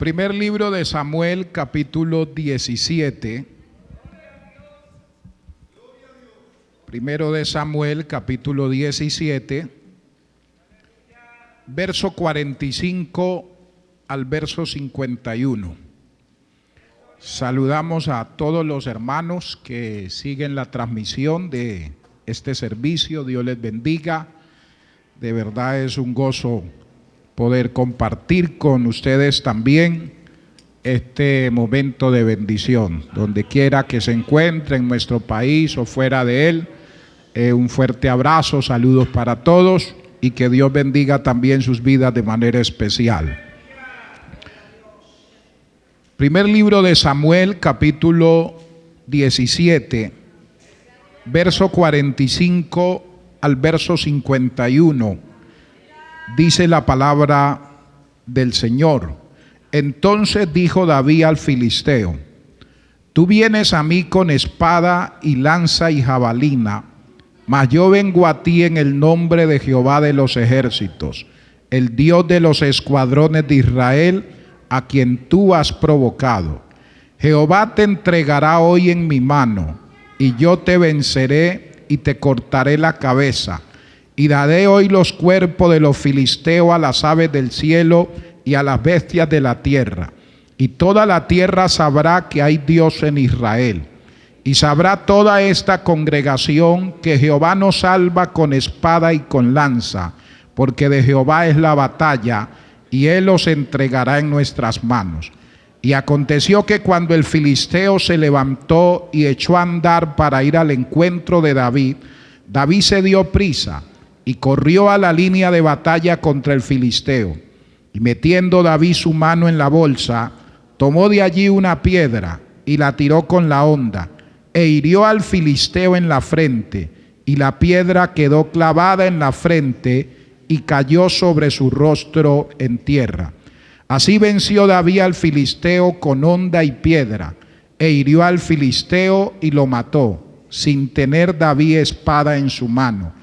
Primer libro de Samuel, capítulo 17. Primero de Samuel, capítulo 17, verso 45 al verso 51. Saludamos a todos los hermanos que siguen la transmisión de este servicio. Dios les bendiga. De verdad es un gozo poder compartir con ustedes también este momento de bendición, donde quiera que se encuentre en nuestro país o fuera de él. Un fuerte abrazo, saludos para todos y que Dios bendiga también sus vidas de manera especial. Primer libro de Samuel, capítulo 17, verso 45 al verso 51. Dice la palabra del Señor: Entonces dijo David al filisteo: Tú vienes a mí con espada y lanza y jabalina, mas yo vengo a ti en el nombre de Jehová de los ejércitos, el Dios de los escuadrones de Israel, a quien tú has provocado. Jehová te entregará hoy en mi mano, y yo te venceré y te cortaré la cabeza, y daré hoy los cuerpos de los filisteos a las aves del cielo y a las bestias de la tierra. Y toda la tierra sabrá que hay Dios en Israel. Y sabrá toda esta congregación que Jehová nos salva con espada y con lanza, porque de Jehová es la batalla, y él los entregará en nuestras manos. Y aconteció que cuando el filisteo se levantó y echó a andar para ir al encuentro de David, David se dio prisa y corrió a la línea de batalla contra el filisteo. Y metiendo David su mano en la bolsa, tomó de allí una piedra y la tiró con la honda, e hirió al filisteo en la frente, y la piedra quedó clavada en la frente y cayó sobre su rostro en tierra. Así venció David al filisteo con honda y piedra, e hirió al filisteo y lo mató, sin tener David espada en su mano.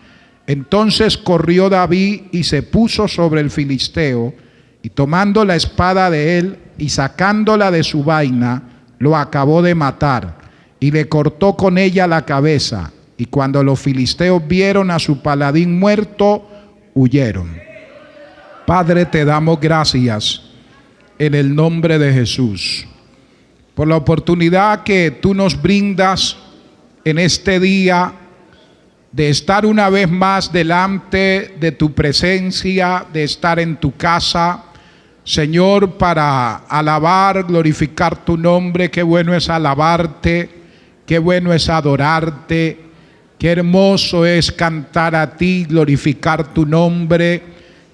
Entonces corrió David y se puso sobre el filisteo, y tomando la espada de él y sacándola de su vaina, lo acabó de matar, y le cortó con ella la cabeza. Y cuando los filisteos vieron a su paladín muerto, huyeron. Padre, te damos gracias en el nombre de Jesús por la oportunidad que tú nos brindas en este día de estar una vez más delante de tu presencia, de estar en tu casa, Señor, para alabar, glorificar tu nombre. Qué bueno es alabarte, qué bueno es adorarte, qué hermoso es cantar a ti, glorificar tu nombre,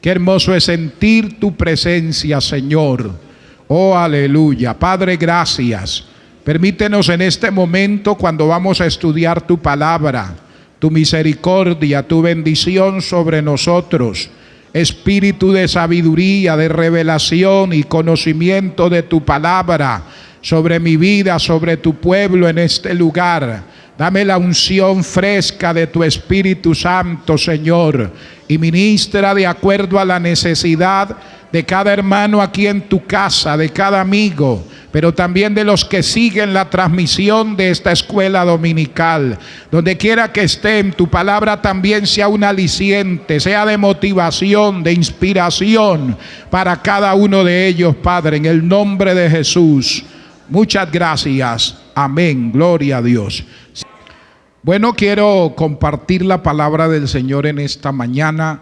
qué hermoso es sentir tu presencia, Señor. Oh, aleluya. Padre, gracias. Permítenos en este momento, cuando vamos a estudiar tu palabra, tu misericordia, tu bendición sobre nosotros, espíritu de sabiduría, de revelación y conocimiento de tu palabra sobre mi vida, sobre tu pueblo en este lugar. Dame la unción fresca de tu Espíritu Santo, Señor, y ministra de acuerdo a la necesidad de cada hermano aquí en tu casa, de cada amigo, pero también de los que siguen la transmisión de esta escuela dominical. Donde quiera que estén, tu palabra también sea un aliciente, sea de motivación, de inspiración para cada uno de ellos, Padre, en el nombre de Jesús. Muchas gracias. Amén. Gloria a Dios. Bueno, quiero compartir la palabra del Señor en esta mañana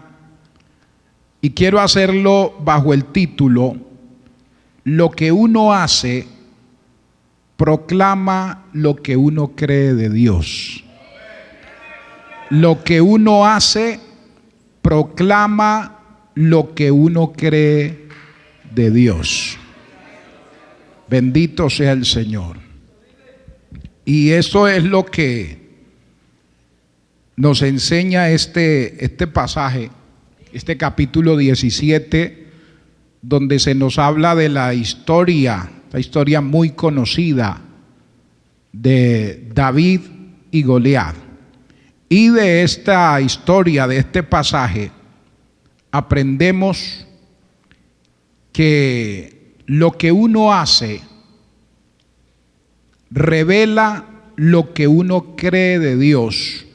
y quiero hacerlo bajo el título: Lo que uno hace proclama lo que uno cree de Dios. Lo que uno hace proclama lo que uno cree de Dios. Bendito sea el Señor. Y eso es lo que nos enseña este pasaje, este capítulo 17, donde se nos habla de la historia muy conocida de David y Goliat. Y de esta historia, de este pasaje, aprendemos que lo que uno hace revela lo que uno cree de Dios,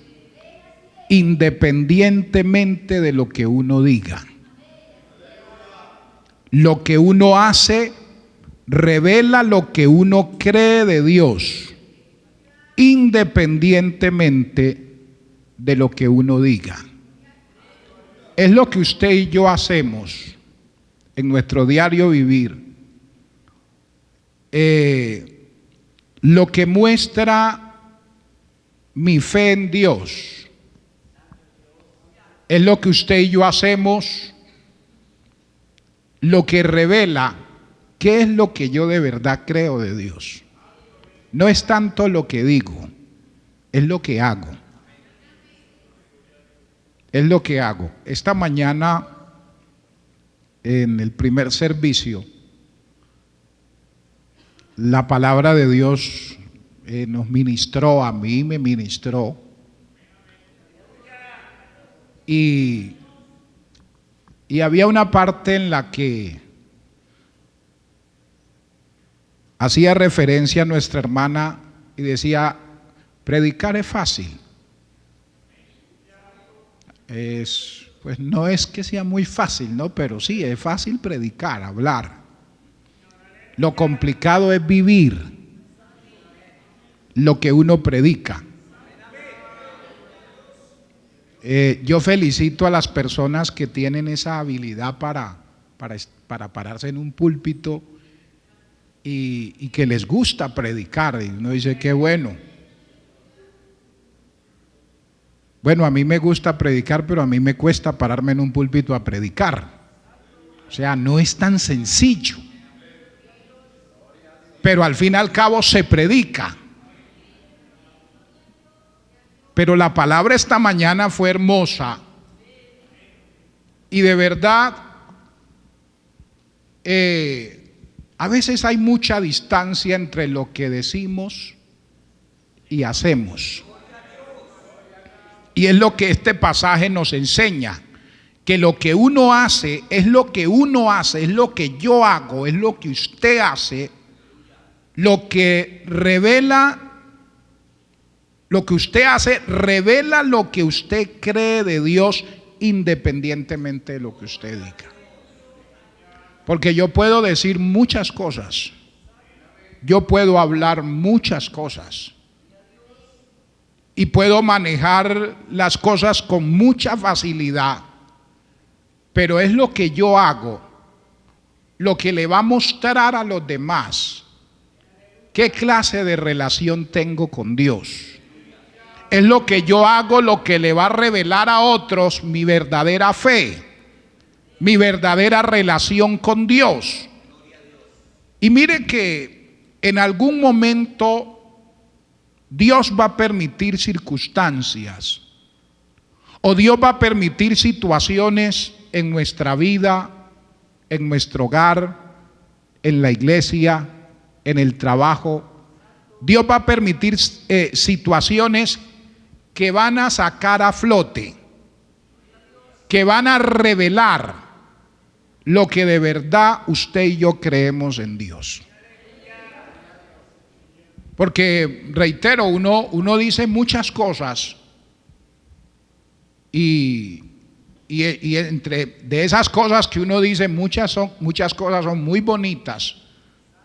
independientemente de lo que uno diga. Lo que uno hace revela lo que uno cree de Dios, independientemente de lo que uno diga. Es lo que usted y yo hacemos en nuestro diario vivir. Lo que muestra mi fe en Dios es lo que usted y yo hacemos, lo que revela qué es lo que yo de verdad creo de Dios. No es tanto lo que digo, es lo que hago. Es lo que hago. Esta mañana, en el primer servicio, la palabra de Dios nos ministró, a mí me ministró. Y había una parte en la que hacía referencia a nuestra hermana y decía, predicar es fácil. Pues no es que sea muy fácil, ¿no? Pero sí, es fácil predicar, hablar. Lo complicado es vivir lo que uno predica. Yo felicito a las personas que tienen esa habilidad para pararse en un púlpito y que les gusta predicar. Y uno dice, qué bueno. Bueno, a mí me gusta predicar, pero a mí me cuesta pararme en un púlpito a predicar. O sea, no es tan sencillo. Pero al fin y al cabo se predica. Pero la palabra esta mañana fue hermosa. Y de verdad, a veces hay mucha distancia entre lo que decimos y hacemos. Y es lo que este pasaje nos enseña, que lo que uno hace es lo que uno hace, es lo que yo hago, es lo que usted hace, lo que revela, lo que usted hace revela lo que usted cree de Dios, independientemente de lo que usted diga. Porque yo puedo decir muchas cosas, yo puedo hablar muchas cosas, y puedo manejar las cosas con mucha facilidad, pero es lo que yo hago, lo que le va a mostrar a los demás qué clase de relación tengo con Dios. Es lo que yo hago, lo que le va a revelar a otros mi verdadera fe, mi verdadera relación con Dios. Y mire que en algún momento Dios va a permitir circunstancias, o Dios va a permitir situaciones en nuestra vida, en nuestro hogar, en la iglesia, en el trabajo. Dios va a permitir situaciones que van a sacar a flote, que van a revelar lo que de verdad usted y yo creemos en Dios. Porque, reitero, uno dice muchas cosas y entre de esas cosas que uno dice, muchas cosas son muy bonitas.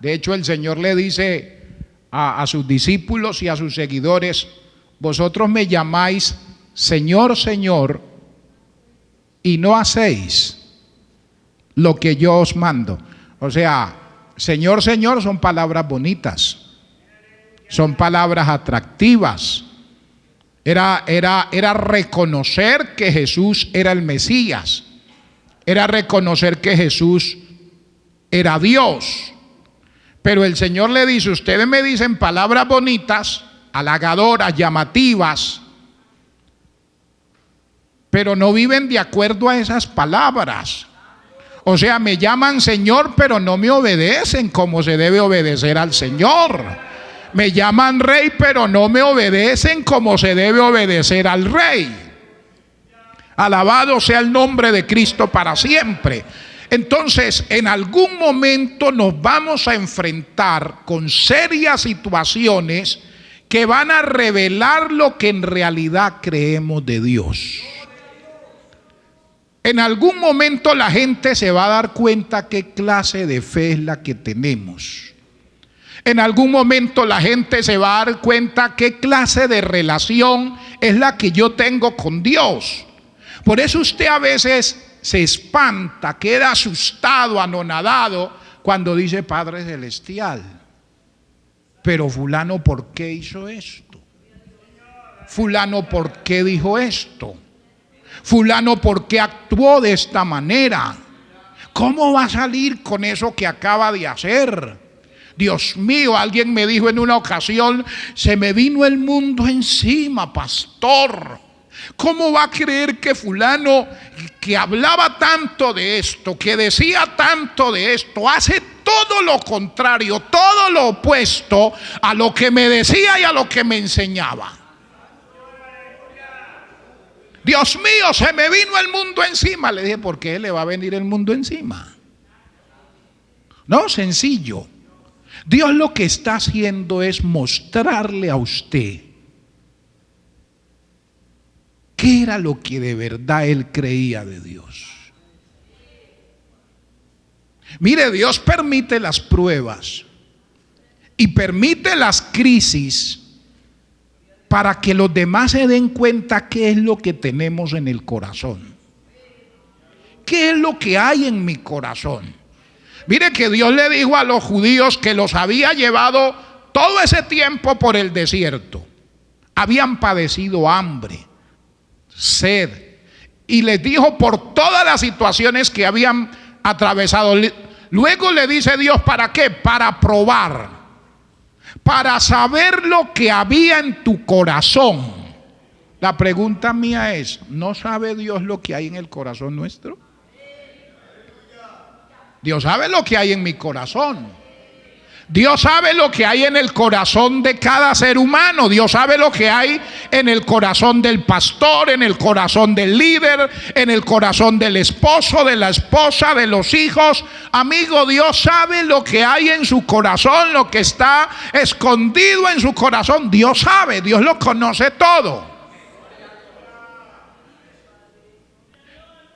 De hecho, el Señor le dice a sus discípulos y a sus seguidores, vosotros me llamáis Señor, Señor, y no hacéis lo que yo os mando. O sea, Señor, Señor son palabras bonitas. Son palabras atractivas. Era reconocer que Jesús era el Mesías. Era reconocer que Jesús era Dios. Pero el Señor le dice, ustedes me dicen palabras bonitas, halagadoras, llamativas, pero no viven de acuerdo a esas palabras. O sea, me llaman Señor, pero no me obedecen como se debe obedecer al Señor. Me llaman rey, pero no me obedecen como se debe obedecer al rey. Alabado sea el nombre de Cristo para siempre. Entonces, en algún momento nos vamos a enfrentar con serias situaciones que van a revelar lo que en realidad creemos de Dios. En algún momento la gente se va a dar cuenta qué clase de fe es la que tenemos. En algún momento la gente se va a dar cuenta qué clase de relación es la que yo tengo con Dios. Por eso usted a veces se espanta, queda asustado, anonadado cuando dice Padre Celestial. Pero fulano, ¿por qué hizo esto? Fulano, ¿por qué dijo esto? Fulano, ¿por qué actuó de esta manera? ¿Cómo va a salir con eso que acaba de hacer? Dios mío, alguien me dijo en una ocasión, se me vino el mundo encima, pastor. ¿Cómo va a creer que fulano, que hablaba tanto de esto, que decía tanto de esto, hace todo lo contrario, todo lo opuesto a lo que me decía y a lo que me enseñaba? Dios mío, se me vino el mundo encima. Le dije, ¿por qué le va a venir el mundo encima? No, sencillo. Dios lo que está haciendo es mostrarle a usted qué era lo que de verdad él creía de Dios. Mire, Dios permite las pruebas y permite las crisis para que los demás se den cuenta qué es lo que tenemos en el corazón. ¿Qué es lo que hay en mi corazón? Mire que Dios le dijo a los judíos que los había llevado todo ese tiempo por el desierto. Habían padecido hambre, sed, y les dijo por todas las situaciones que habían atravesado. Luego le dice Dios, ¿para qué? Para probar, para saber lo que había en tu corazón. La pregunta mía es, ¿no sabe Dios lo que hay en el corazón nuestro? Dios sabe lo que hay en mi corazón. Dios sabe lo que hay en el corazón de cada ser humano. Dios sabe lo que hay en el corazón del pastor, en el corazón del líder, en el corazón del esposo, de la esposa, de los hijos. Amigo, Dios sabe lo que hay en su corazón, lo que está escondido en su corazón. Dios sabe, Dios lo conoce todo.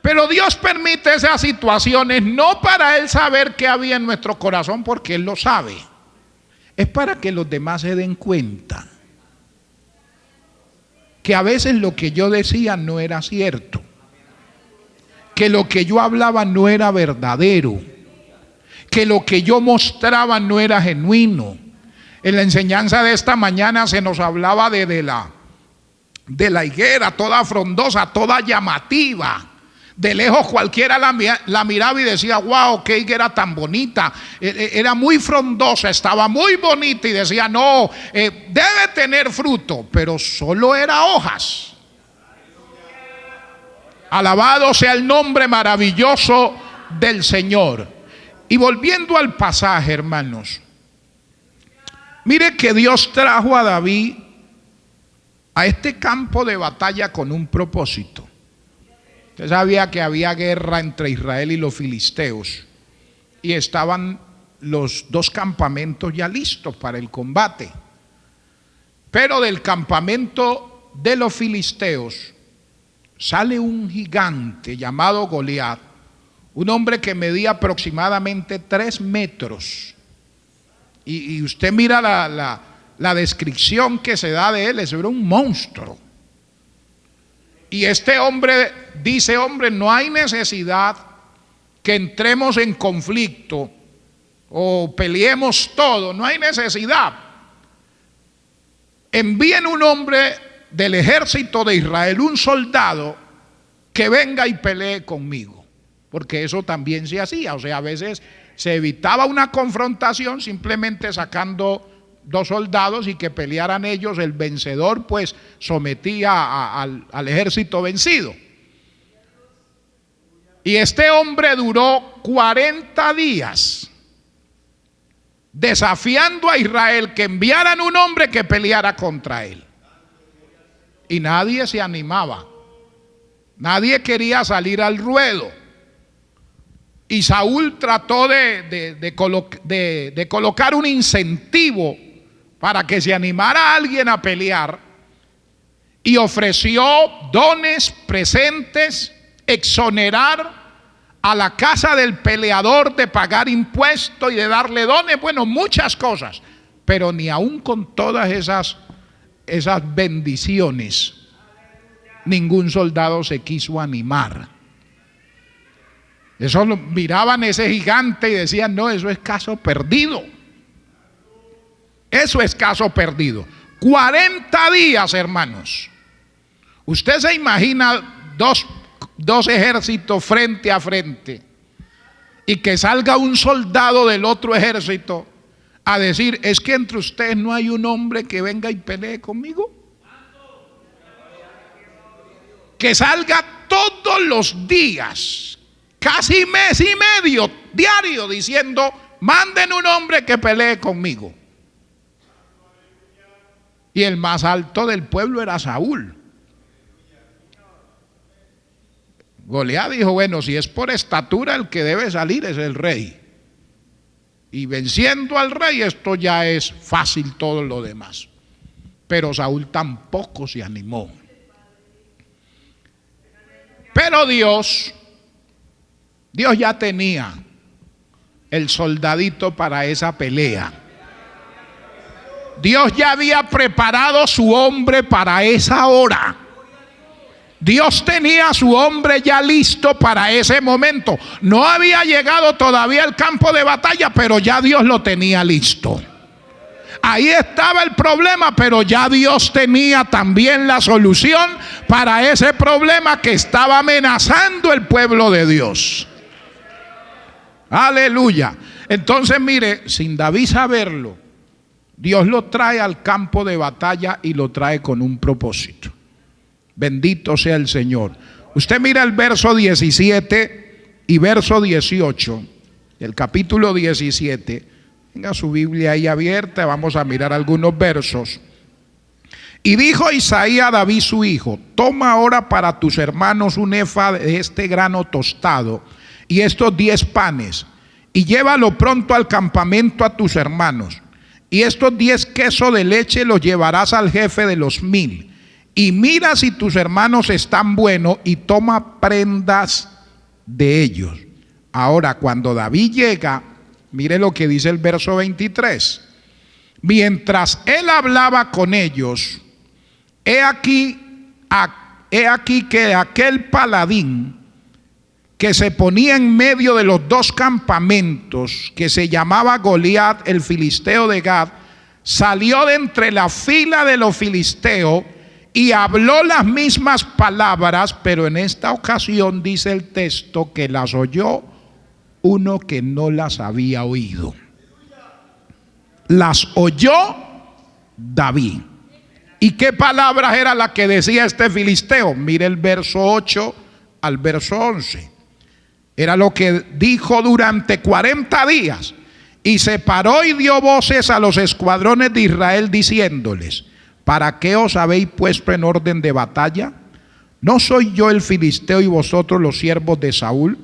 Pero Dios permite esas situaciones no para Él saber qué había en nuestro corazón, porque Él lo sabe. Es para que los demás se den cuenta que a veces lo que yo decía no era cierto, que lo que yo hablaba no era verdadero, que lo que yo mostraba no era genuino. En la enseñanza de esta mañana se nos hablaba de la higuera, toda frondosa, toda llamativa. De lejos cualquiera la miraba y decía, wow, qué higuera tan bonita. Era muy frondosa, estaba muy bonita y decía, no, debe tener fruto, pero solo era hojas. Alabado sea el nombre maravilloso del Señor. Y volviendo al pasaje, hermanos, mire que Dios trajo a David a este campo de batalla con un propósito. Usted sabía que había guerra entre Israel y los filisteos y estaban los dos campamentos ya listos para el combate. Pero del campamento de los filisteos sale un gigante llamado Goliat, un hombre que medía aproximadamente 3 metros. Y usted mira la descripción que se da de él, es un monstruo. Y este hombre dice, hombre, no hay necesidad que entremos en conflicto o peleemos todo, no hay necesidad. Envíen un hombre del ejército de Israel, un soldado, que venga y pelee conmigo. Porque eso también se hacía, o sea, a veces se evitaba una confrontación simplemente sacando 2 soldados y que pelearan ellos, el vencedor pues sometía al ejército vencido. Y este hombre duró 40 días desafiando a Israel que enviaran un hombre que peleara contra él. Y nadie se animaba, nadie quería salir al ruedo. Y Saúl trató de colocar un incentivo para que se animara a alguien a pelear, y ofreció dones, presentes, exonerar a la casa del peleador de pagar impuestos y de darle dones, bueno, muchas cosas. Pero ni aún con todas esas bendiciones, ningún soldado se quiso animar. Eso miraban ese gigante y decían: no, eso es caso perdido. Eso es caso perdido. 40 días, hermanos. Usted se imagina dos ejércitos frente a frente, y que salga un soldado del otro ejército a decir: es que entre ustedes no hay un hombre que venga y pelee conmigo. Que salga todos los días, casi mes y medio, diario, diciendo: manden un hombre que pelee conmigo. Y el más alto del pueblo era Saúl. Goliat dijo: bueno, si es por estatura, el que debe salir es el rey. Y venciendo al rey, esto ya es fácil todo lo demás. Pero Saúl tampoco se animó. Pero Dios ya tenía el soldadito para esa pelea. Dios ya había preparado su hombre para esa hora. Dios tenía a su hombre ya listo para ese momento. No había llegado todavía al campo de batalla, pero ya Dios lo tenía listo. Ahí estaba el problema, pero ya Dios tenía también la solución para ese problema que estaba amenazando el pueblo de Dios. Aleluya. Entonces, mire, sin David saberlo, Dios lo trae al campo de batalla y lo trae con un propósito. Bendito sea el Señor. Usted mira el verso 17 y verso 18, el capítulo 17. Tenga su Biblia ahí abierta, vamos a mirar algunos versos. Y dijo Isaí a David su hijo: toma ahora para tus hermanos un efa de este grano tostado y estos 10 panes, y llévalo pronto al campamento a tus hermanos. Y estos 10 quesos de leche los llevarás al jefe de los 1000. Y mira si tus hermanos están buenos y toma prendas de ellos. Ahora, cuando David llega, mire lo que dice el verso 23. Mientras él hablaba con ellos, he aquí que aquel paladín que se ponía en medio de los dos campamentos, que se llamaba Goliat, el filisteo de Gat, salió de entre la fila de los filisteos y habló las mismas palabras, pero en esta ocasión dice el texto que las oyó uno que no las había oído. Las oyó David. ¿Y qué palabras era la que decía este filisteo? Mire el verso 8 al verso 11. Era lo que dijo durante 40 días. Y se paró y dio voces a los escuadrones de Israel diciéndoles: ¿para qué os habéis puesto en orden de batalla? ¿No soy yo el filisteo y vosotros los siervos de Saúl?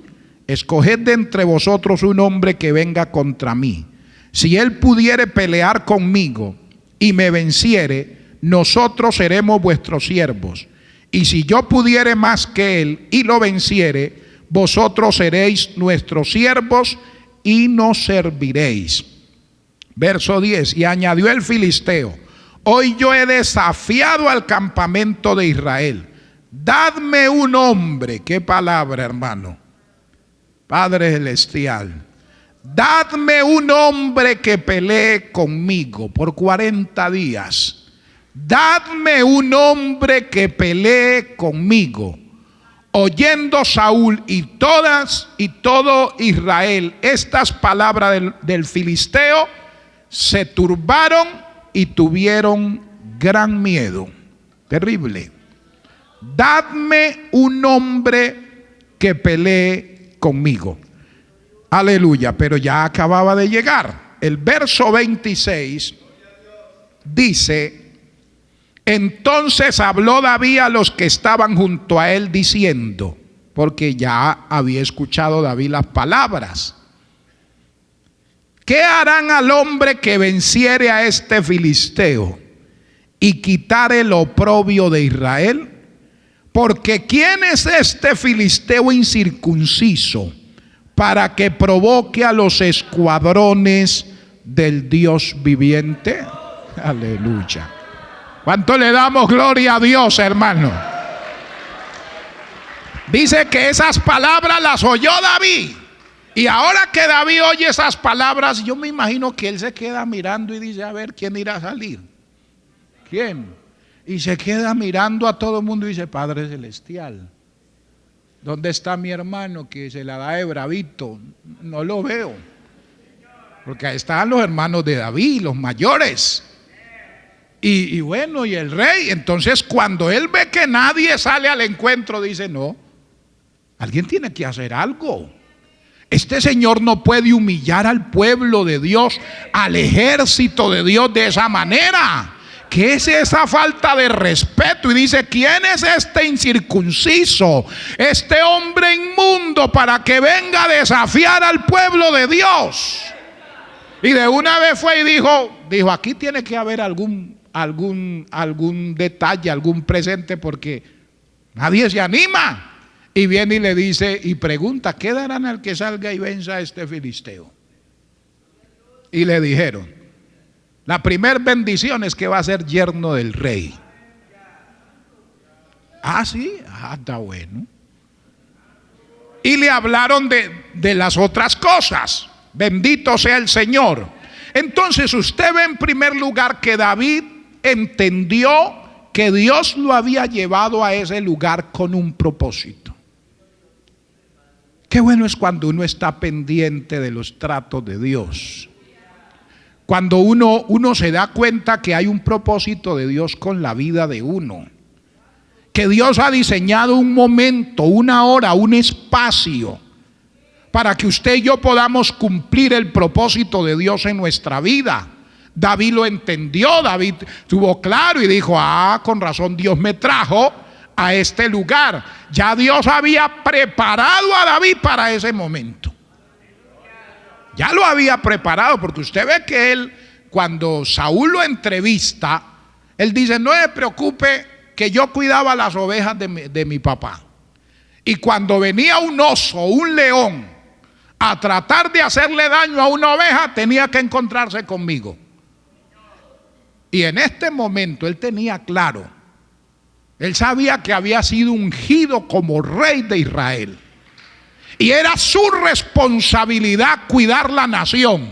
Escoged de entre vosotros un hombre que venga contra mí. Si él pudiere pelear conmigo y me venciere, nosotros seremos vuestros siervos. Y si yo pudiere más que él y lo venciere, vosotros seréis nuestros siervos y nos serviréis. Verso 10. Y añadió el filisteo: hoy yo he desafiado al campamento de Israel. Dadme un hombre. Qué palabra, hermano. Padre celestial, dadme un hombre que pelee conmigo por 40 días. Dadme un hombre que pelee conmigo. Oyendo Saúl y todo Israel estas palabras del filisteo, se turbaron y tuvieron gran miedo. Terrible. Dadme un hombre que pelee conmigo. Aleluya. Pero ya acababa de llegar. El verso 26 dice: entonces habló David a los que estaban junto a él diciendo: porque ya había escuchado David las palabras. ¿Qué harán al hombre que venciere a este filisteo y quitare el oprobio de Israel? Porque ¿quién es este filisteo incircunciso para que provoque a los escuadrones del Dios viviente? Aleluya. ¿Cuánto le damos gloria a Dios, hermano? Dice que esas palabras las oyó David. Y ahora que David oye esas palabras, yo me imagino que él se queda mirando y dice, a ver, ¿quién irá a salir? ¿Quién? Y se queda mirando a todo el mundo y dice, Padre Celestial, ¿dónde está mi hermano que se la da de bravito? No lo veo. Porque ahí están los hermanos de David, los mayores. Y bueno, y el rey. Entonces cuando él ve que nadie sale al encuentro, dice, no, alguien tiene que hacer algo. Este señor no puede humillar al pueblo de Dios, al ejército de Dios de esa manera. ¿Qué es esa falta de respeto? Y dice, ¿quién es este incircunciso, este hombre inmundo para que venga a desafiar al pueblo de Dios? Y de una vez fue y dijo, aquí tiene que haber algún detalle, algún presente, porque nadie se anima. Y viene y le dice y pregunta, ¿qué darán al que salga y venza a este filisteo? Y le dijeron, la primer bendición es que va a ser yerno del rey. Ah, sí, está bueno. Y le hablaron de las otras cosas. Bendito sea el Señor. Entonces usted ve en primer lugar que David entendió que Dios lo había llevado a ese lugar con un propósito. Qué bueno es cuando uno está pendiente de los tratos de Dios. Cuando uno se da cuenta que hay un propósito de Dios con la vida de uno. Que Dios ha diseñado un momento, una hora, un espacio para que usted y yo podamos cumplir el propósito de Dios en nuestra vida. David lo entendió, David tuvo claro y dijo, con razón Dios me trajo a este lugar. Ya Dios había preparado a David para ese momento. Ya lo había preparado, porque usted ve que él, cuando Saúl lo entrevista, él dice, no se preocupe que yo cuidaba las ovejas de mi papá. Y cuando venía un oso, un león, a tratar de hacerle daño a una oveja, tenía que encontrarse conmigo. Y en este momento él tenía claro, él sabía que había sido ungido como rey de Israel. Y era su responsabilidad cuidar la nación.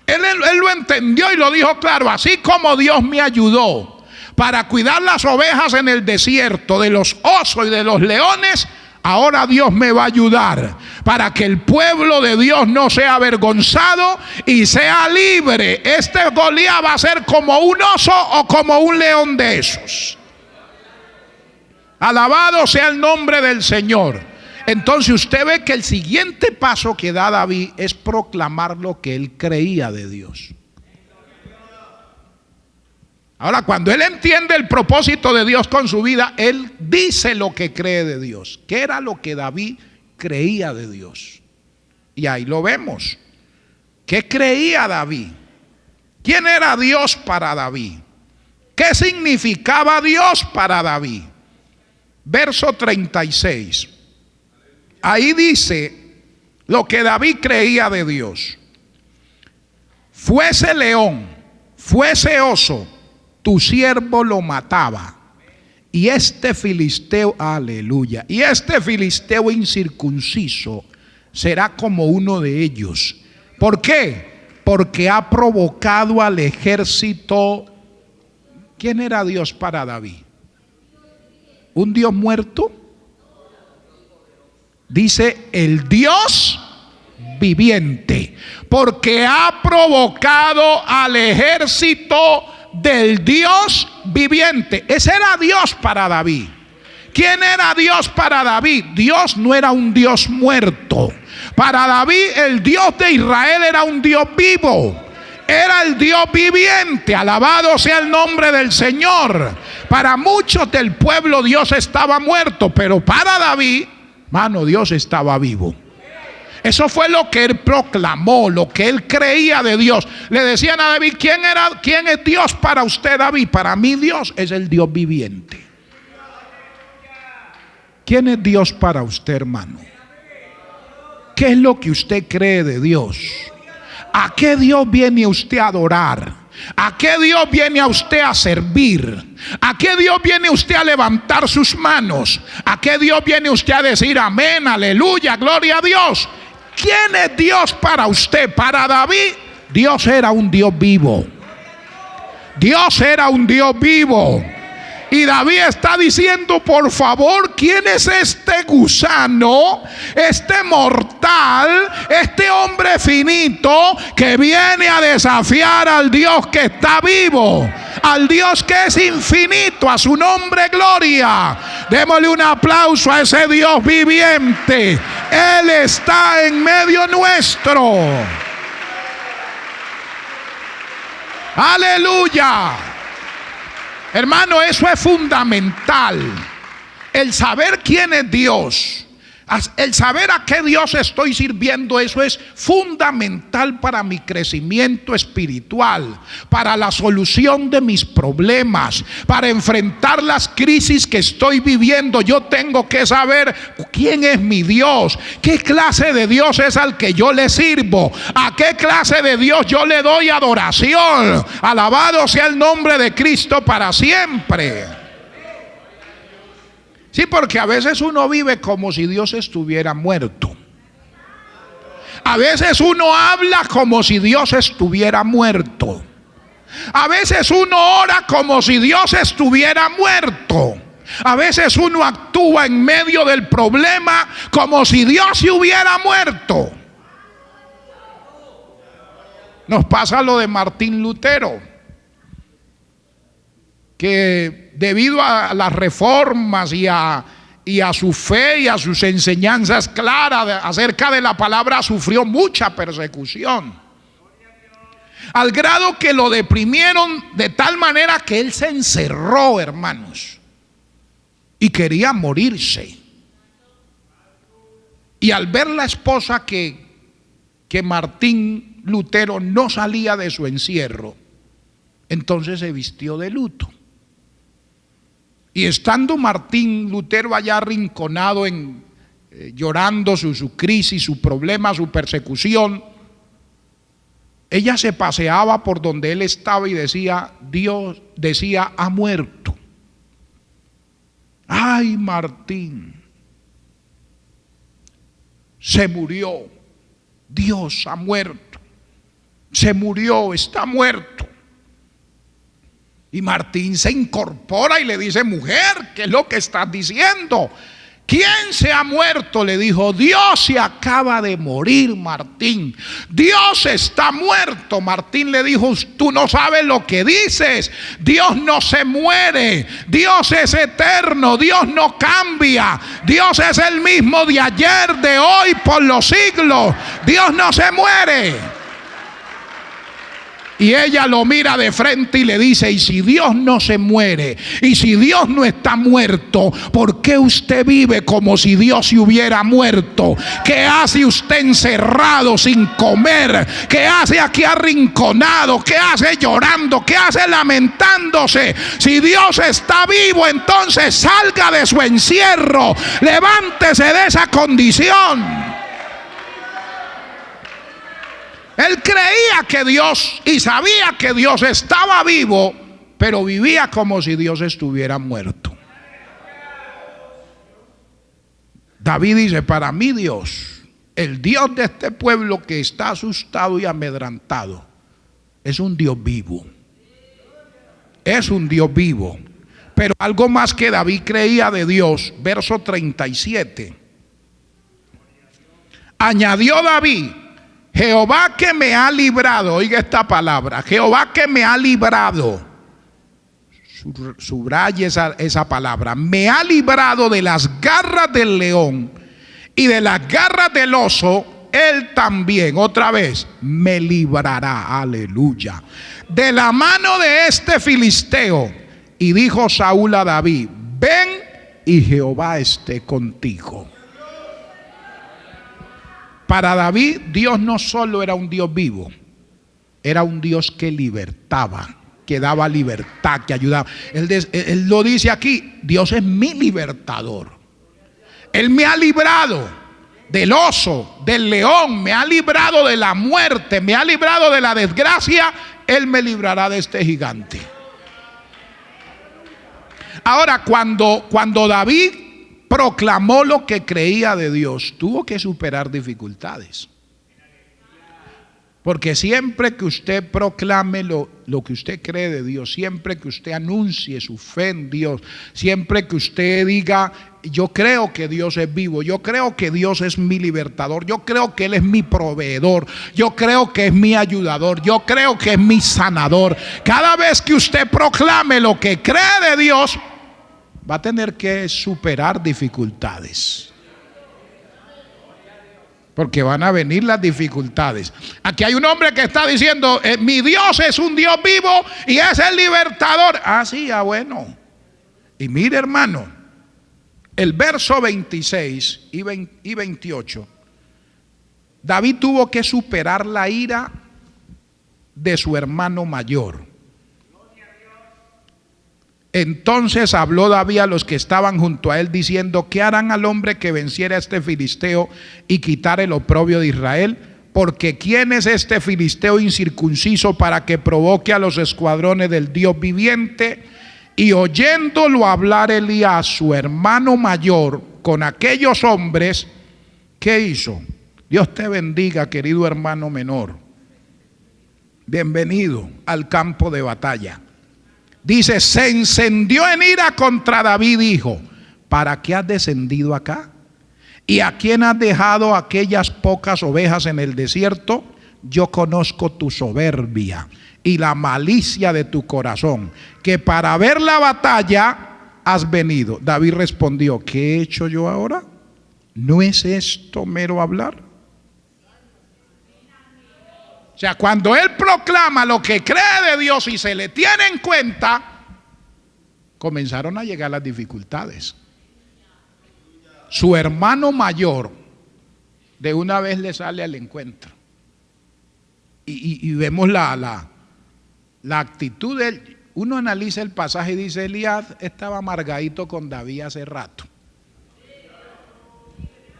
Él lo entendió y lo dijo claro, así como Dios me ayudó para cuidar las ovejas en el desierto de los osos y de los leones, ahora Dios me va a ayudar para que el pueblo de Dios no sea avergonzado y sea libre. Este Goliat va a ser como un oso o como un león de esos. Alabado sea el nombre del Señor. Entonces usted ve que el siguiente paso que da David es proclamar lo que él creía de Dios. Ahora, cuando él entiende el propósito de Dios con su vida, él dice lo que cree de Dios. ¿Qué era lo que David creía de Dios? Y ahí lo vemos. ¿Qué creía David? ¿Quién era Dios para David? ¿Qué significaba Dios para David? Verso 36. Ahí dice lo que David creía de Dios. Fuese león, fuese oso, tu siervo lo mataba. Y este filisteo, aleluya, y este filisteo incircunciso será como uno de ellos. ¿Por qué? Porque ha provocado al ejército. ¿Quién era Dios para David? ¿Un Dios muerto? Dice el Dios viviente, porque ha provocado al ejército del Dios viviente. Ese era Dios para David. ¿Quién era Dios para David? Dios no era un Dios muerto. Para David el Dios de Israel era un Dios vivo. Era el Dios viviente. Alabado sea el nombre del Señor. Para muchos del pueblo Dios estaba muerto, pero para David, Mano, Dios estaba vivo. Eso fue lo que él proclamó, lo que él creía de Dios. Le decían a David: ¿quién es Dios para usted, David? Para mí Dios es el Dios viviente. ¿Quién es Dios para usted, hermano? ¿Qué es lo que usted cree de Dios? ¿A qué Dios viene usted a adorar? ¿A qué Dios viene a usted a servir? ¿A qué Dios viene usted a levantar sus manos? ¿A qué Dios viene usted a decir amén, aleluya, gloria a Dios? ¿Quién es Dios para usted? Para David, Dios era un Dios vivo. Dios era un Dios vivo. Y David está diciendo: por favor, ¿quién es este gusano, este mortal, este hombre finito que viene a desafiar al Dios que está vivo, al Dios que es infinito? A su nombre gloria. Démosle un aplauso a ese Dios viviente. Él está en medio nuestro. Aleluya. Hermano, eso es fundamental. El saber quién es Dios, el saber a qué Dios estoy sirviendo, eso es fundamental para mi crecimiento espiritual, para la solución de mis problemas, para enfrentar las crisis que estoy viviendo. Yo tengo que saber quién es mi Dios, qué clase de Dios es al que yo le sirvo, a qué clase de Dios yo le doy adoración. Alabado sea el nombre de Cristo para siempre. Sí, porque a veces uno vive como si Dios estuviera muerto. A veces uno habla como si Dios estuviera muerto. A veces uno ora como si Dios estuviera muerto. A veces uno actúa en medio del problema como si Dios se hubiera muerto. Nos pasa lo de Martín Lutero, que debido a las reformas y a su fe y a sus enseñanzas claras acerca de la palabra, sufrió mucha persecución, al grado que lo deprimieron de tal manera que él se encerró, hermanos, y quería morirse. Y al ver la esposa que Martín Lutero no salía de su encierro, entonces se vistió de luto. Y estando Martín Lutero allá arrinconado, llorando su crisis, su problema, su persecución, ella se paseaba por donde él estaba y decía: Dios, decía, ha muerto. Ay, Martín, se murió. Dios ha muerto. Se murió, está muerto. Y Martín se incorpora y le dice: mujer, ¿qué es lo que estás diciendo? ¿Quién se ha muerto? Le dijo: Dios se acaba de morir, Martín. Dios está muerto. Martín le dijo: tú no sabes lo que dices. Dios no se muere. Dios es eterno. Dios no cambia. Dios es el mismo de ayer, de hoy, por los siglos. Dios no se muere. Y ella lo mira de frente y le dice: y si Dios no se muere, y si Dios no está muerto, ¿por qué usted vive como si Dios se hubiera muerto? ¿Qué hace usted encerrado sin comer? ¿Qué hace aquí arrinconado? ¿Qué hace llorando? ¿Qué hace lamentándose? Si Dios está vivo, entonces salga de su encierro, levántese de esa condición. Él creía que Dios y sabía que Dios estaba vivo, pero vivía como si Dios estuviera muerto. David dice: para mí Dios, el Dios de este pueblo que está asustado y amedrantado, es un Dios vivo. Es un Dios vivo. Pero algo más que David creía de Dios, verso 37. Añadió David: Jehová que me ha librado, oiga esta palabra, Jehová que me ha librado, subraye esa palabra, me ha librado de las garras del león y de las garras del oso, Él también, otra vez, me librará, aleluya, de la mano de este filisteo. Y dijo Saúl a David: ven y Jehová esté contigo. Para David, Dios no solo era un Dios vivo, era un Dios que libertaba, que daba libertad, que ayudaba. Él lo dice aquí, Dios es mi libertador. Él me ha librado del oso, del león, me ha librado de la muerte, me ha librado de la desgracia. Él me librará de este gigante. Ahora, cuando David proclamó lo que creía de Dios, tuvo que superar dificultades. Porque siempre que usted proclame lo que usted cree de Dios, siempre que usted anuncie su fe en Dios, siempre que usted diga, yo creo que Dios es vivo, yo creo que Dios es mi libertador, yo creo que Él es mi proveedor, yo creo que es mi ayudador, yo creo que es mi sanador. Cada vez que usted proclame lo que cree de Dios, va a tener que superar dificultades. Porque van a venir las dificultades. Aquí hay un hombre que está diciendo, mi Dios es un Dios vivo y es el libertador. Ah, sí, bueno. Y mire, hermano, el verso 26 y 28, David tuvo que superar la ira de su hermano mayor. Entonces habló David a los que estaban junto a él diciendo, ¿qué harán al hombre que venciera a este filisteo y quitara el oprobio de Israel? Porque ¿quién es este filisteo incircunciso para que provoque a los escuadrones del Dios viviente? Y oyéndolo hablar Elías, su hermano mayor, con aquellos hombres, ¿qué hizo? Dios te bendiga, querido hermano menor. Bienvenido al campo de batalla. Dice, se encendió en ira contra David, dijo, ¿para qué has descendido acá? ¿Y a quién has dejado aquellas pocas ovejas en el desierto? Yo conozco tu soberbia y la malicia de tu corazón, que para ver la batalla has venido. David respondió, ¿qué he hecho yo ahora? ¿No es esto mero hablar? O sea, cuando él proclama lo que cree de Dios y se le tiene en cuenta, comenzaron a llegar las dificultades. Su hermano mayor de una vez le sale al encuentro. Y vemos la actitud de él. Uno analiza el pasaje y dice, Elías estaba amargadito con David hace rato.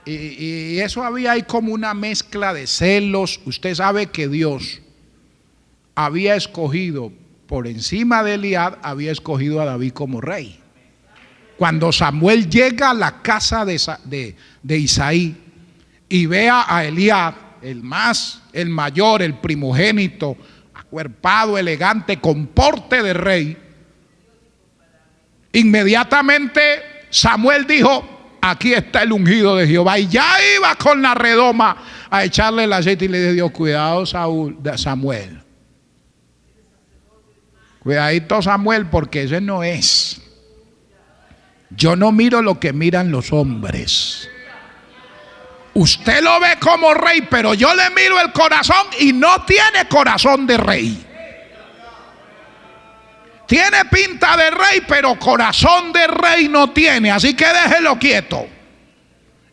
Y eso había ahí como una mezcla de celos. Usted sabe que Dios había escogido por encima de Eliab, había escogido a David como rey. Cuando Samuel llega a la casa de Isaí y ve a Eliab, el mayor, el primogénito, acuerpado, elegante, con porte de rey, inmediatamente Samuel dijo, aquí está el ungido de Jehová. Y ya iba con la redoma a echarle el aceite y le dijo, cuidado Samuel. Cuidadito Samuel, porque ese no es. Yo no miro lo que miran los hombres. Usted lo ve como rey, pero yo le miro el corazón y no tiene corazón de rey. Tiene pinta de rey, pero corazón de rey no tiene, así que déjelo quieto.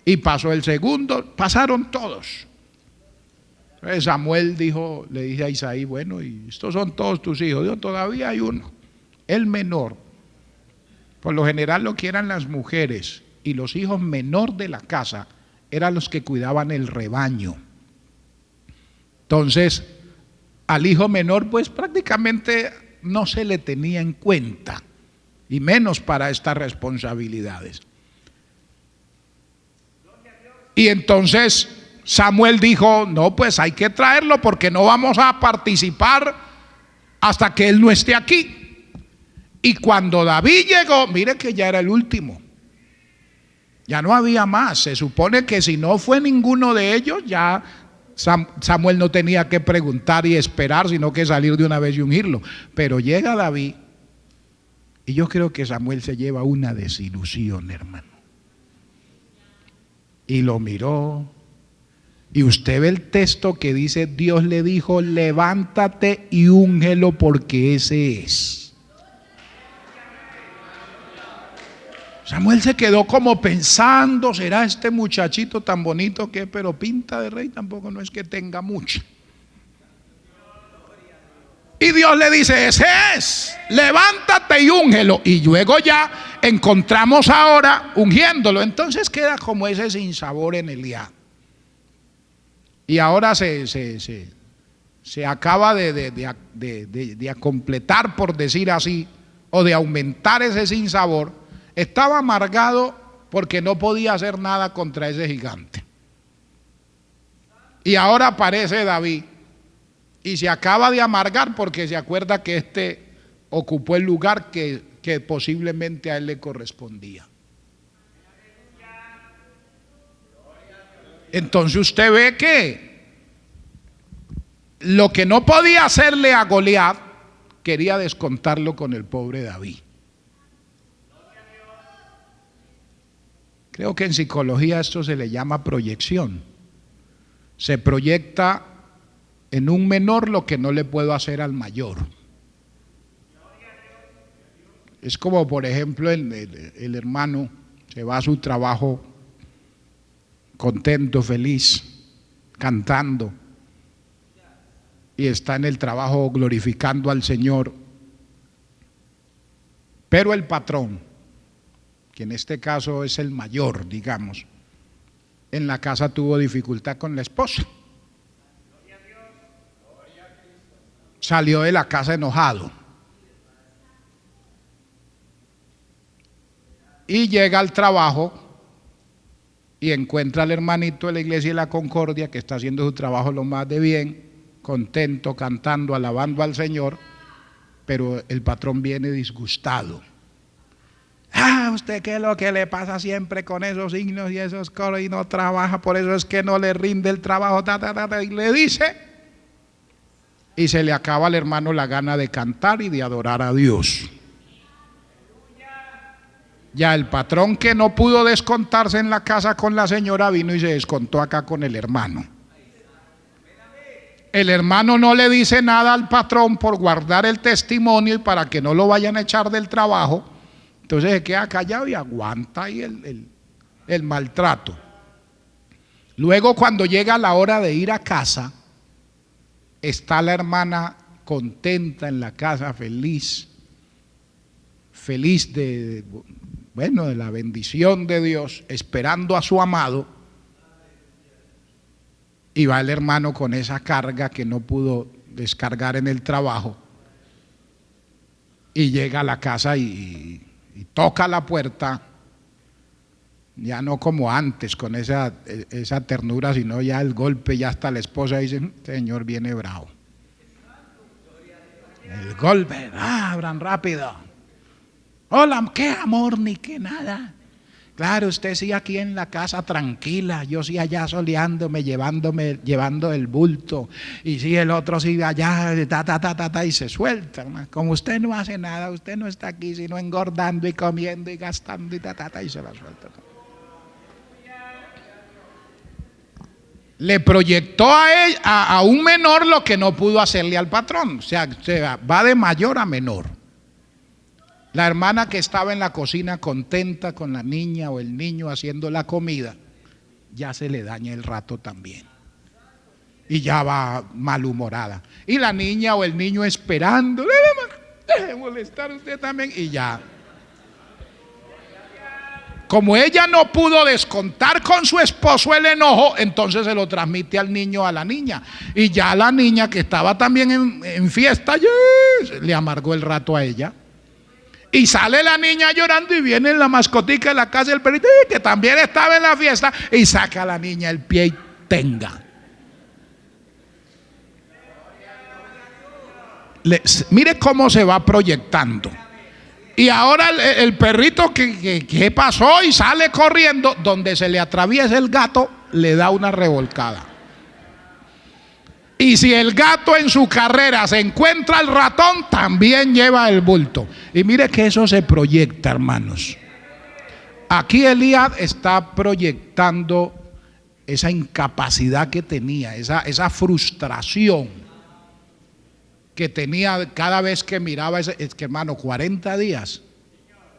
Y pasó el segundo, pasaron todos. Entonces Samuel le dice a Isaí, bueno, y estos son todos tus hijos. Dijo, todavía hay uno, el menor. Por lo general lo que eran las mujeres y los hijos menor de la casa eran los que cuidaban el rebaño. Entonces, al hijo menor, pues prácticamente no se le tenía en cuenta, y menos para estas responsabilidades. Y entonces Samuel dijo, no, pues hay que traerlo porque no vamos a participar hasta que él no esté aquí. Y cuando David llegó, mire que ya era el último, ya no había más. Se supone que si no fue ninguno de ellos, ya Samuel no tenía que preguntar y esperar, sino que salir de una vez y ungirlo. Pero llega David y yo creo que Samuel se lleva una desilusión, hermano. Y lo miró, y usted ve el texto que dice, Dios le dijo, levántate y úngelo porque ese es. Samuel se quedó como pensando, ¿será este muchachito tan bonito que, pero pinta de rey tampoco no es que tenga mucho? Y Dios le dice, ese es, levántate y úngelo. Y luego ya encontramos ahora ungiéndolo. Entonces queda como ese sinsabor en Eliab. Y ahora se acaba de completar, por decir así, o de aumentar ese sinsabor. Estaba amargado porque no podía hacer nada contra ese gigante. Y ahora aparece David y se acaba de amargar porque se acuerda que este ocupó el lugar que posiblemente a él le correspondía. Entonces usted ve que lo que no podía hacerle a Goliat, quería descontarlo con el pobre David. Creo que en psicología esto se le llama proyección. Se proyecta en un menor lo que no le puedo hacer al mayor. Es como, por ejemplo, el hermano se va a su trabajo contento, feliz, cantando, y está en el trabajo glorificando al Señor. Pero el patrón, que en este caso es el mayor, digamos, en la casa tuvo dificultad con la esposa. Salió de la casa enojado y llega al trabajo y encuentra al hermanito de la iglesia de la Concordia que está haciendo su trabajo lo más de bien, contento, cantando, alabando al Señor, pero el patrón viene disgustado. ¿Usted qué es lo que le pasa siempre con esos signos y esos coros y no trabaja? Por eso es que no le rinde el trabajo, y le dice. Y se le acaba al hermano la gana de cantar y de adorar a Dios. Ya el patrón, que no pudo descontarse en la casa con la señora, vino y se descontó acá con el hermano. El hermano no le dice nada al patrón por guardar el testimonio y para que no lo vayan a echar del trabajo. Entonces se queda callado y aguanta ahí el maltrato. Luego, cuando llega la hora de ir a casa, está la hermana contenta en la casa, feliz de la bendición de Dios, esperando a su amado. Y va el hermano con esa carga que no pudo descargar en el trabajo. Y llega a la casa y toca la puerta, ya no como antes con esa ternura, sino ya el golpe, ya hasta la esposa dice, Señor viene bravo. El golpe, abran rápido. Hola, qué amor, ni qué nada. Claro, usted sí aquí en la casa tranquila, yo sí allá soleándome, llevando el bulto, y sí el otro sí allá, y se suelta. Como usted no hace nada, usted no está aquí sino engordando y comiendo y gastando y se la suelta. Le proyectó a un menor lo que no pudo hacerle al patrón. O sea, va de mayor a menor. La hermana que estaba en la cocina contenta con la niña o el niño haciendo la comida, ya se le daña el rato también. Y ya va malhumorada. Y la niña o el niño esperando, deje molestar usted también, y ya. Como ella no pudo descontar con su esposo el enojo, entonces se lo transmite al niño, a la niña. Y ya la niña, que estaba también en fiesta, le amargó el rato a ella. Y sale la niña llorando y viene la mascotica de la casa del perrito, que también estaba en la fiesta, y saca a la niña el pie y tenga. Mire cómo se va proyectando. Y ahora el perrito que pasó y sale corriendo, donde se le atraviesa el gato, le da una revolcada. Y si el gato en su carrera se encuentra al ratón, también lleva el bulto. Y mire que eso se proyecta, hermanos. Aquí Eliab está proyectando esa incapacidad que tenía, esa frustración que tenía cada vez que miraba es que, hermano, 40 días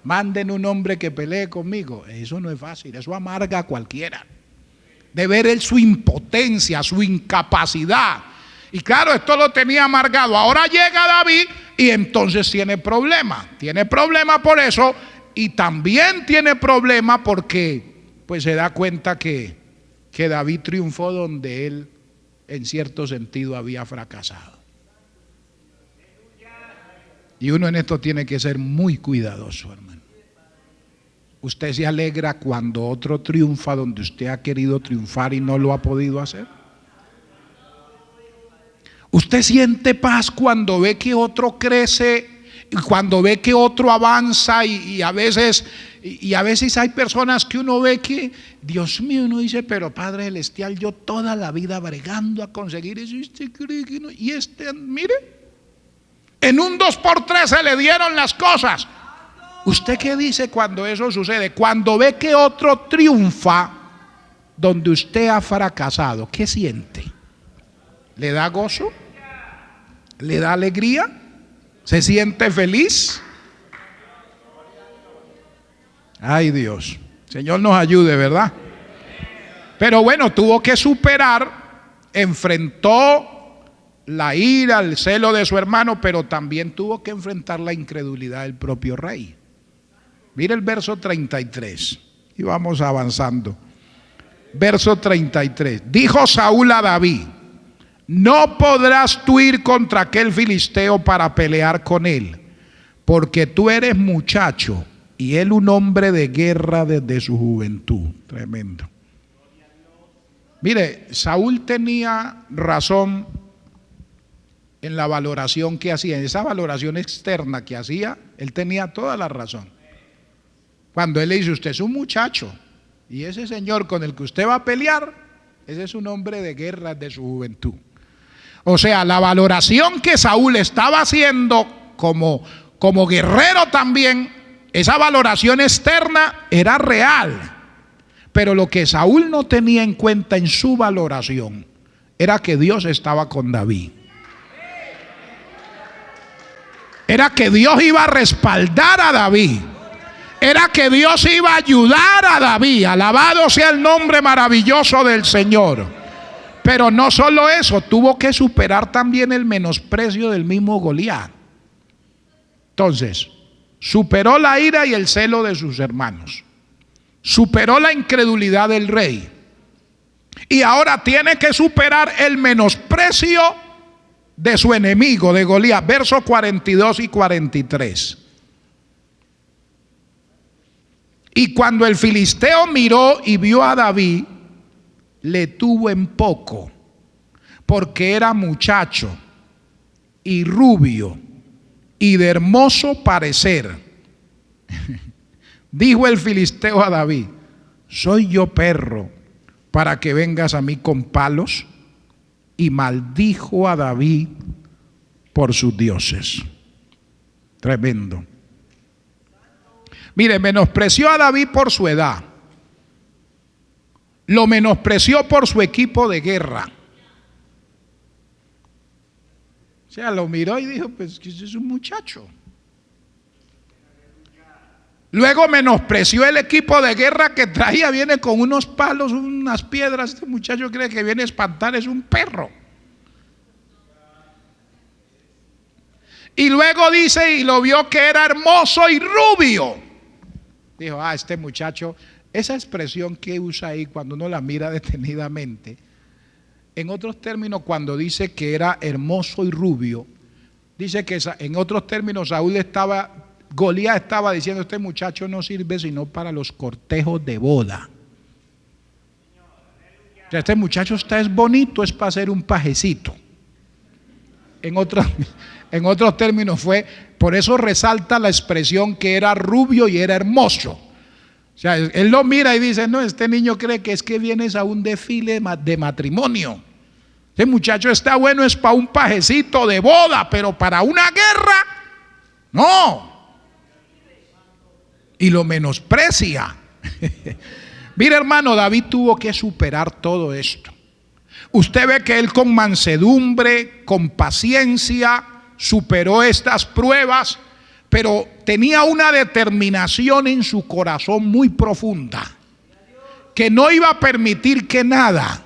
Manden un hombre que pelee conmigo. Eso no es fácil, eso amarga a cualquiera. De ver él su impotencia, su incapacidad. Y claro, esto lo tenía amargado. Ahora llega David y entonces tiene problema. Tiene problema por eso y también tiene problema porque pues se da cuenta que David triunfó donde él en cierto sentido había fracasado. Y uno en esto tiene que ser muy cuidadoso, hermano. ¿Usted se alegra cuando otro triunfa donde usted ha querido triunfar y no lo ha podido hacer? ¿Usted siente paz cuando ve que otro crece y cuando ve que otro avanza y a veces hay personas que uno ve que, Dios mío, uno dice, pero Padre Celestial, yo toda la vida bregando a conseguir eso, y usted cree que no, y mire, en un 2x3 se le dieron las cosas. ¿Usted qué dice cuando eso sucede? Cuando ve que otro triunfa donde usted ha fracasado, ¿qué siente? ¿Le da gozo? ¿Le da alegría? ¿Se siente feliz? Ay, Dios, Señor nos ayude, ¿verdad? Pero bueno, tuvo que superar, enfrentó la ira, el celo de su hermano, pero también tuvo que enfrentar la incredulidad del propio rey. Mire el verso 33 y vamos avanzando. Verso 33. Dijo Saúl a David: no podrás tú ir contra aquel filisteo para pelear con él, porque tú eres muchacho y él un hombre de guerra desde su juventud. Tremendo. Mire, Saúl tenía razón en la valoración que hacía, en esa valoración externa que hacía, él tenía toda la razón. Cuando él le dice, usted es un muchacho y ese señor con el que usted va a pelear, ese es un hombre de guerra de su juventud. O sea, la valoración que Saúl estaba haciendo como guerrero también, esa valoración externa era real. Pero lo que Saúl no tenía en cuenta en su valoración era que Dios estaba con David. Era que Dios iba a respaldar a David. Era que Dios iba a ayudar a David. Alabado sea el nombre maravilloso del Señor. Pero no solo eso, tuvo que superar también el menosprecio del mismo Goliat. Entonces, superó la ira y el celo de sus hermanos. Superó la incredulidad del rey. Y ahora tiene que superar el menosprecio de su enemigo, de Goliat. Versos 42 y 43. Y cuando el filisteo miró y vio a David, le tuvo en poco, porque era muchacho y rubio y de hermoso parecer. Dijo el filisteo a David: ¿soy yo perro para que vengas a mí con palos? Y maldijo a David por sus dioses. Tremendo. Mire, menospreció a David por su edad. Lo menospreció por su equipo de guerra. O sea, lo miró y dijo, pues que ese es un muchacho. Luego menospreció el equipo de guerra que traía, viene con unos palos, unas piedras. Este muchacho cree que viene a espantar, es un perro. Y luego dice, y lo vio que era hermoso y rubio. Dijo, este muchacho, esa expresión que usa ahí cuando uno la mira detenidamente, en otros términos, cuando dice que era hermoso y rubio, dice que en otros términos Goliat estaba diciendo, este muchacho no sirve sino para los cortejos de boda. O sea, este muchacho es bonito, es para ser un pajecito. En otros términos fue, por eso resalta la expresión que era rubio y era hermoso. O sea, él lo mira y dice, no, este niño cree que es que vienes a un desfile de matrimonio. Este muchacho está bueno, es para un pajecito de boda, pero para una guerra, no. Y lo menosprecia. Mira, hermano, David tuvo que superar todo esto. Usted ve que él con mansedumbre, con paciencia, superó estas pruebas, pero tenía una determinación en su corazón muy profunda, que no iba a permitir que nada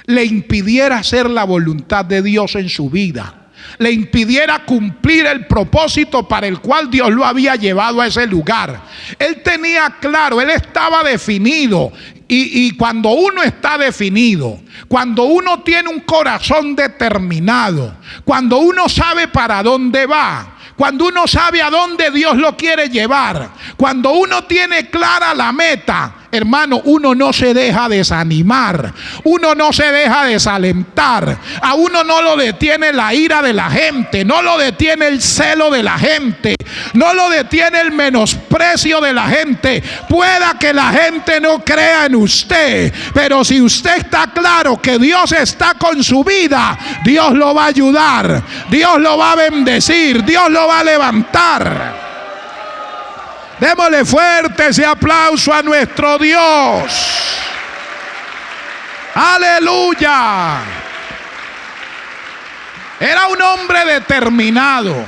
le impidiera hacer la voluntad de Dios en su vida, le impidiera cumplir el propósito para el cual Dios lo había llevado a ese lugar. Él tenía claro, él estaba definido. Y cuando uno está definido, cuando uno tiene un corazón determinado, cuando uno sabe para dónde va, cuando uno sabe a dónde Dios lo quiere llevar, cuando uno tiene clara la meta, hermano, uno no se deja desanimar, uno no se deja desalentar, a uno no lo detiene la ira de la gente, no lo detiene el celo de la gente, no lo detiene el menosprecio de la gente. Pueda que la gente no crea en usted, pero si usted está claro que Dios está con su vida, Dios lo va a ayudar, Dios lo va a bendecir, Dios lo va a levantar. Démosle fuerte ese aplauso a nuestro Dios. Aleluya. Era un hombre determinado.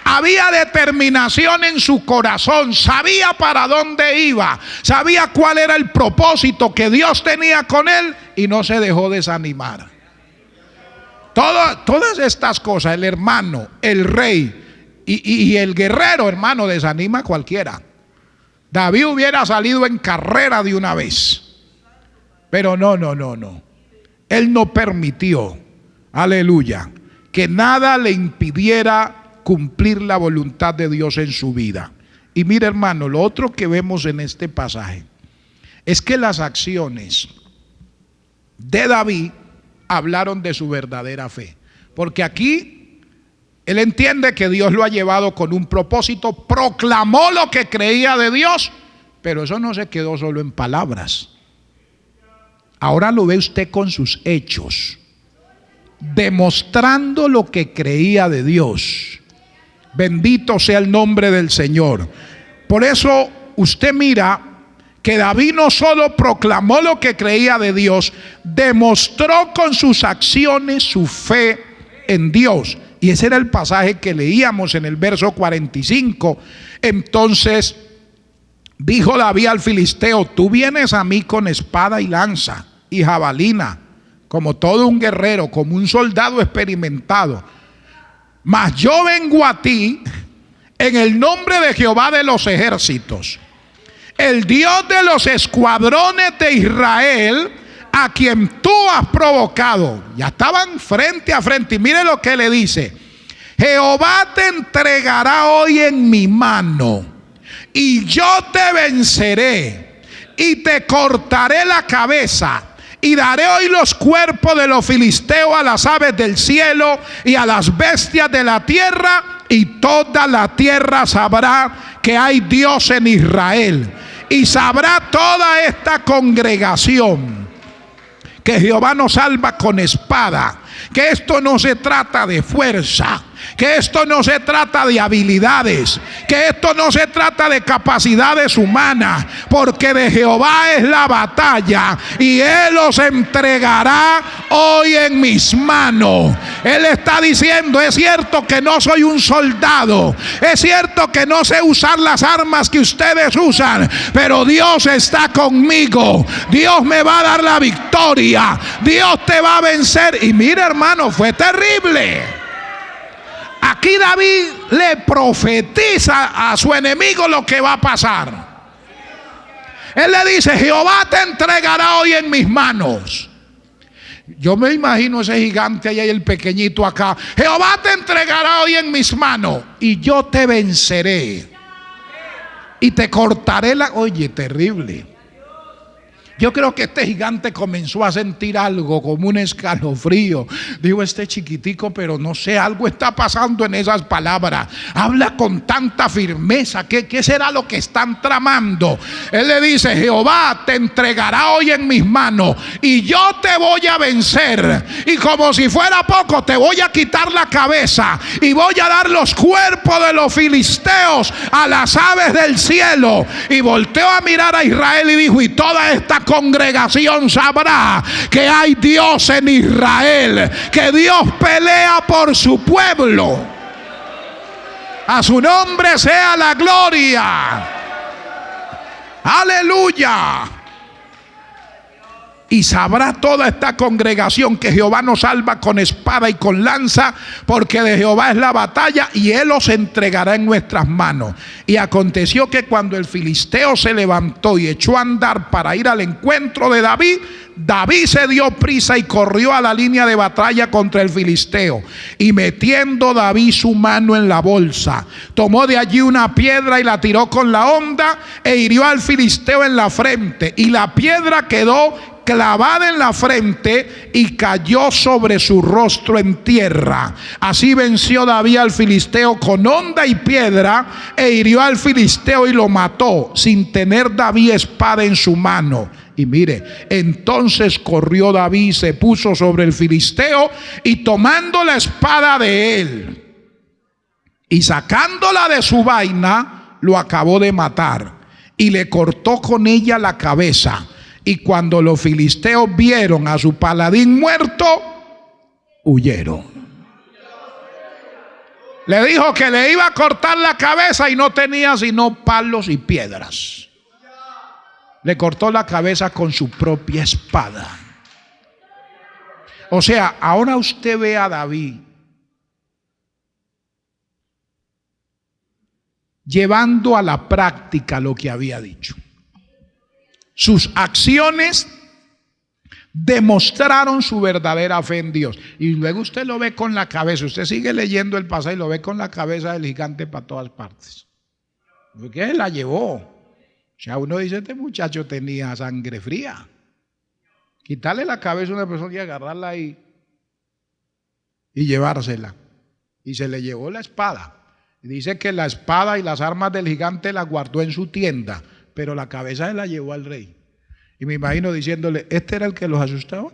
Había determinación en su corazón. Sabía para dónde iba. Sabía cuál era el propósito que Dios tenía con él. Y no se dejó desanimar. Todas estas cosas, el hermano, el rey y el guerrero, hermano, desanima a cualquiera. David hubiera salido en carrera de una vez, pero no. Él no permitió, aleluya, que nada le impidiera cumplir la voluntad de Dios en su vida. Y mire, hermano, lo otro que vemos en este pasaje es que las acciones de David hablaron de su verdadera fe, porque aquí él entiende que Dios lo ha llevado con un propósito, proclamó lo que creía de Dios, pero eso no se quedó solo en palabras. Ahora lo ve usted con sus hechos, demostrando lo que creía de Dios. Bendito sea el nombre del Señor. Por eso usted mira que David no solo proclamó lo que creía de Dios, demostró con sus acciones su fe en Dios. Y ese era el pasaje que leíamos en el verso 45. Entonces dijo David al filisteo: tú vienes a mí con espada y lanza y jabalina, como todo un guerrero, como un soldado experimentado. Mas yo vengo a ti en el nombre de Jehová de los ejércitos, el Dios de los escuadrones de Israel, a quien tú has provocado. Ya estaban frente a frente. Y mire lo que le dice: Jehová te entregará hoy en mi mano, y yo te venceré, y te cortaré la cabeza, y daré hoy los cuerpos de los filisteos a las aves del cielo y a las bestias de la tierra, y toda la tierra sabrá que hay Dios en Israel. Y sabrá toda esta congregación que Jehová nos salva con espada, que esto no se trata de fuerza, que esto no se trata de habilidades, que esto no se trata de capacidades humanas, porque de Jehová es la batalla y Él los entregará hoy en mis manos. Él está diciendo: es cierto que no soy un soldado, es cierto que no sé usar las armas que ustedes usan, pero Dios está conmigo, Dios me va a dar la victoria, Dios te va a vencer. Y mira, hermano, fue terrible. Aquí David le profetiza a su enemigo lo que va a pasar. Él le dice: Jehová te entregará hoy en mis manos. Yo me imagino ese gigante allá y el pequeñito acá. Jehová te entregará hoy en mis manos, y yo te venceré, y te cortaré la... Oye, terrible. Yo creo que este gigante comenzó a sentir algo como un escalofrío. Digo, este chiquitico, pero no sé, algo está pasando en esas palabras. Habla con tanta firmeza. ¿Qué será lo que están tramando? Él le dice: Jehová te entregará hoy en mis manos, y yo te voy a vencer. Y como si fuera poco, te voy a quitar la cabeza, y voy a dar los cuerpos de los filisteos a las aves del cielo. Y volteó a mirar a Israel y dijo: y toda esta congregación sabrá que hay Dios en Israel, que Dios pelea por su pueblo. A su nombre sea la gloria. Aleluya. Y sabrá toda esta congregación que Jehová nos salva con espada y con lanza, porque de Jehová es la batalla y Él os entregará en nuestras manos. Y aconteció que cuando el filisteo se levantó y echó a andar para ir al encuentro de David, David se dio prisa y corrió a la línea de batalla contra el filisteo. Y metiendo David su mano en la bolsa, tomó de allí una piedra y la tiró con la honda e hirió al filisteo en la frente. Y la piedra quedó clavada en la frente y cayó sobre su rostro en tierra. Así venció David al filisteo con honda y piedra e hirió al filisteo y lo mató, sin tener David espada en su mano. Y mire, entonces corrió David, se puso sobre el filisteo y tomando la espada de él y sacándola de su vaina, lo acabó de matar y le cortó con ella la cabeza. Y cuando los filisteos vieron a su paladín muerto, huyeron. Le dijo que le iba a cortar la cabeza y no tenía sino palos y piedras. Le cortó la cabeza con su propia espada. O sea, ahora usted ve a David llevando a la práctica lo que había dicho. Sus acciones demostraron su verdadera fe en Dios. Y luego usted lo ve con la cabeza. Usted sigue leyendo el pasaje y lo ve con la cabeza del gigante para todas partes. Porque él la llevó. O sea, uno dice, este muchacho tenía sangre fría. Quitarle la cabeza a una persona y agarrarla y llevársela. Y se le llevó la espada. Y dice que la espada y las armas del gigante las guardó en su tienda, pero la cabeza se la llevó al rey. Y me imagino diciéndole, ¿este era el que los asustaba?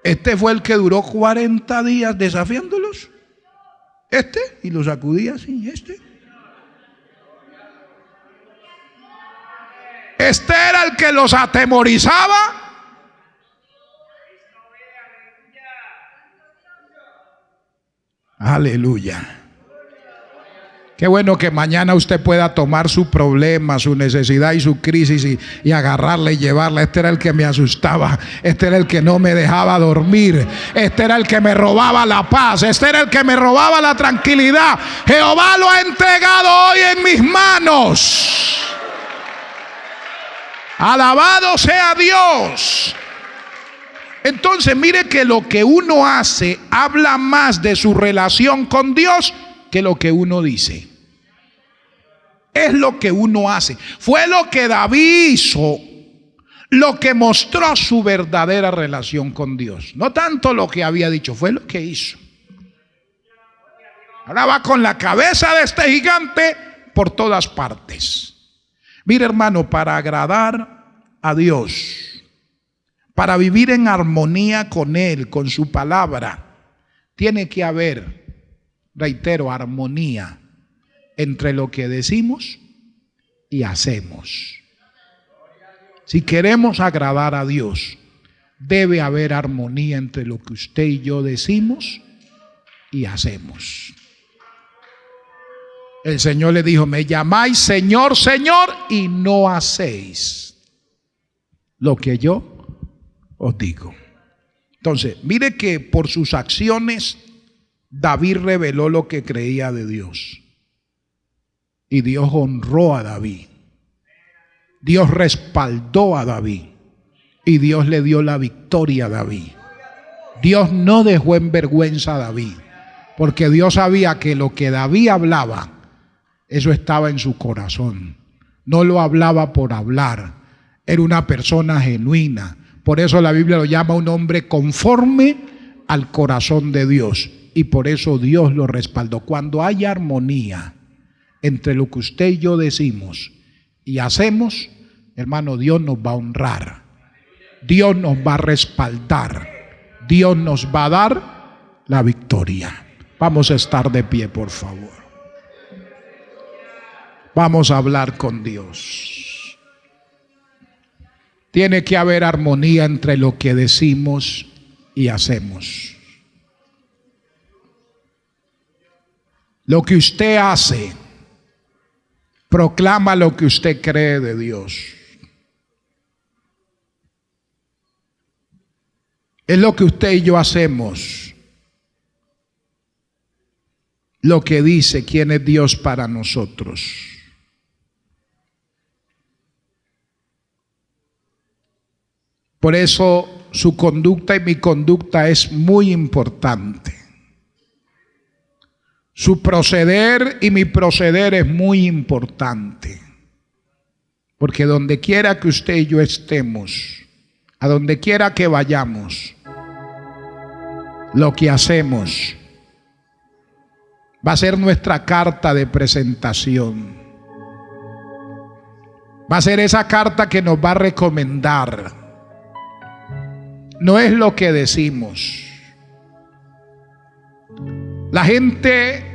¿Este fue el que duró 40 días desafiándolos? ¿Este? Y los sacudía así, ¿este? ¿Este era el que los atemorizaba? Aleluya. Qué bueno que mañana usted pueda tomar su problema, su necesidad y su crisis y agarrarla y llevarla. Este era el que me asustaba. Este era el que no me dejaba dormir. Este era el que me robaba la paz. Este era el que me robaba la tranquilidad. Jehová lo ha entregado hoy en mis manos. Alabado sea Dios. Entonces mire que lo que uno hace habla más de su relación con Dios que lo que uno dice. Es lo que uno hace. Fue lo que David hizo lo que mostró su verdadera relación con Dios. No tanto lo que había dicho, fue lo que hizo. Ahora va con la cabeza de este gigante por todas partes. Mire, hermano, para agradar a Dios, para vivir en armonía con Él, con su palabra, tiene que haber, reitero, armonía entre lo que decimos y hacemos. Si queremos agradar a Dios, debe haber armonía entre lo que usted y yo decimos y hacemos. El Señor le dijo, me llamáis Señor, Señor, y no hacéis lo que yo os digo. Entonces, mire que por sus acciones David reveló lo que creía de Dios. Y Dios honró a David. Dios respaldó a David. Y Dios le dio la victoria a David. Dios no dejó en vergüenza a David. Porque Dios sabía que lo que David hablaba, eso estaba en su corazón. No lo hablaba por hablar. Era una persona genuina. Por eso la Biblia lo llama un hombre conforme al corazón de Dios. Y por eso Dios lo respaldó. Cuando hay armonía entre lo que usted y yo decimos y hacemos, hermano, Dios nos va a honrar. Dios nos va a respaldar. Dios nos va a dar la victoria. Vamos a estar de pie, por favor. Vamos a hablar con Dios. Tiene que haber armonía entre lo que decimos y hacemos. Lo que usted hace proclama lo que usted cree de Dios. Es lo que usted y yo hacemos, lo que dice quién es Dios para nosotros. Por eso su conducta y mi conducta es muy importante. Su proceder y mi proceder es muy importante. Porque donde quiera que usted y yo estemos, a donde quiera que vayamos, lo que hacemos va a ser nuestra carta de presentación. Va a ser esa carta que nos va a recomendar. No es lo que decimos. La gente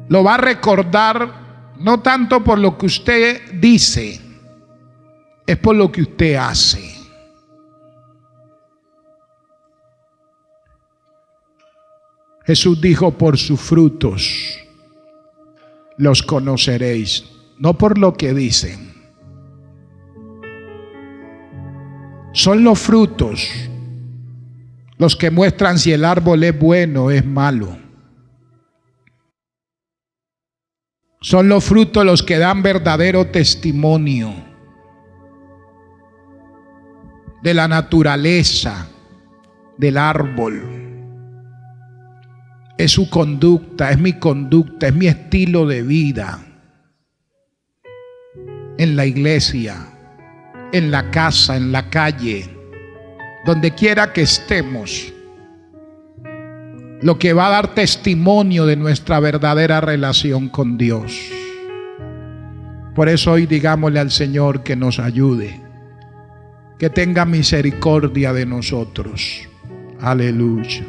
lo va a recordar no tanto por lo que usted dice, es por lo que usted hace. Jesús dijo: por sus frutos los conoceréis, no por lo que dicen. Son los frutos los que muestran si el árbol es bueno o es malo. Son los frutos los que dan verdadero testimonio de la naturaleza del árbol. Es su conducta, es mi conducta, es mi estilo de vida. En la iglesia, en la casa, en la calle, donde quiera que estemos, lo que va a dar testimonio de nuestra verdadera relación con Dios. Por eso hoy digámosle al Señor que nos ayude, que tenga misericordia de nosotros. Aleluya.